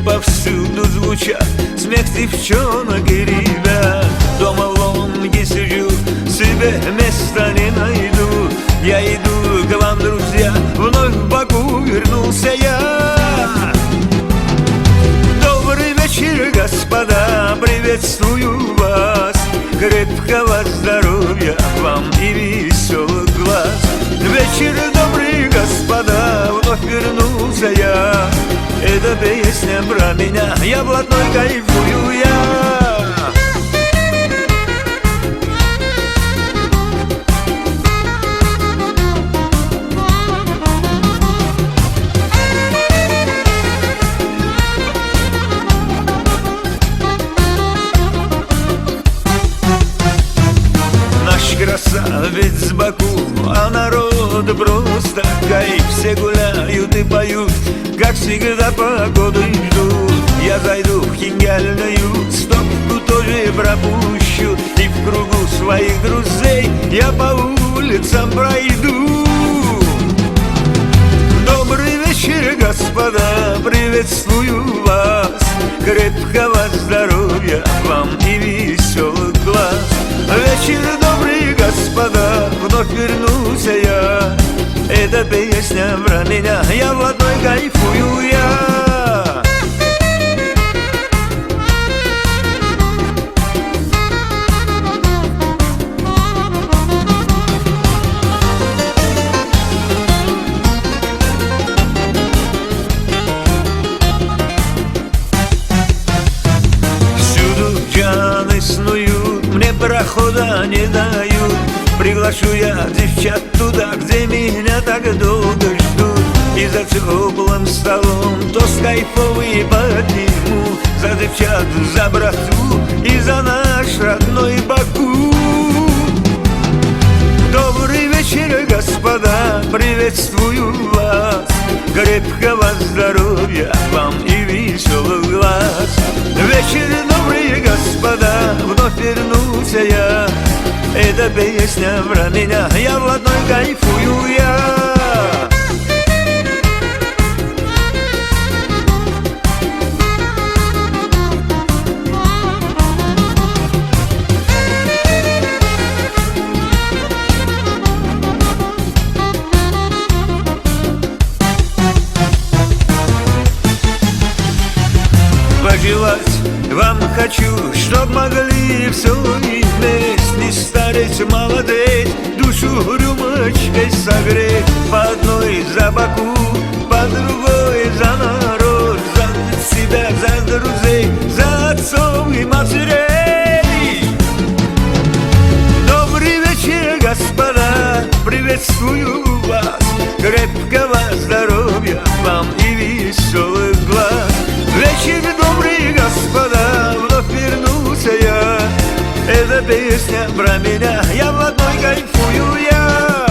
повсюду звучат смех девчонок и ребят. Дома в ломке сижу, себе места не найду. Я иду к вам, друзья, вновь в Баку вернулся я. Добрый вечер, господа, приветствую вас. Крепкого здоровья вам и веселых глаз. Вечер добрый, господа, вновь вернулся я. Эта песня про меня, я блатной, кайфую я. Красавец с Баку, а народ просто кайф. Все гуляют и поют, как всегда погоду ждут. Я зайду в хингальную стопку, тоже пропущу. И в кругу своих друзей я по улицам пройду. Добрый вечер, господа, приветствую вас. Крепкого здоровья вам и веселых глаз. Вечер добрый, господа, вновь вернулся я. Эта песня про меня, я в одной кайфую я. Всюду джаны снуют, мне прохода не дают. Приглашу я девчат туда, где меня так долго ждут. И за теплым столом тост кайфовый подниму. За девчат, за брату и за наш родной Баку. Добрый вечер, господа, приветствую вас. Крепкого здоровья вам и веселых глаз. Вечер добрый, господа, вновь вернулся я. Эта песня про меня, я в одной кайфую я. Пожелать вам хочу, чтоб могли все иметь, не стареть, молодеть, душу рюмочкой согреть. По одной за Баку, по другой за народ, за себя, за друзей, за отцов и матерей. Добрый вечер, господа, приветствую вас. Крепкого здоровья вам и веселых глаз. Вечер добрый, господа, вновь вернулся я. Эта песня про меня, я в одной кайфую я.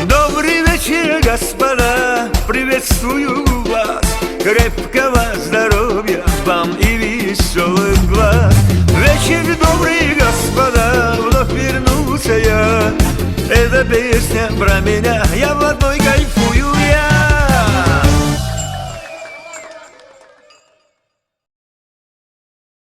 Добрый вечер, господа, приветствую вас. Крепкого здоровья вам и веселых глаз. Вечер добрый, господа, вновь вернулся я. Эта песня про меня, я в одной кайфую.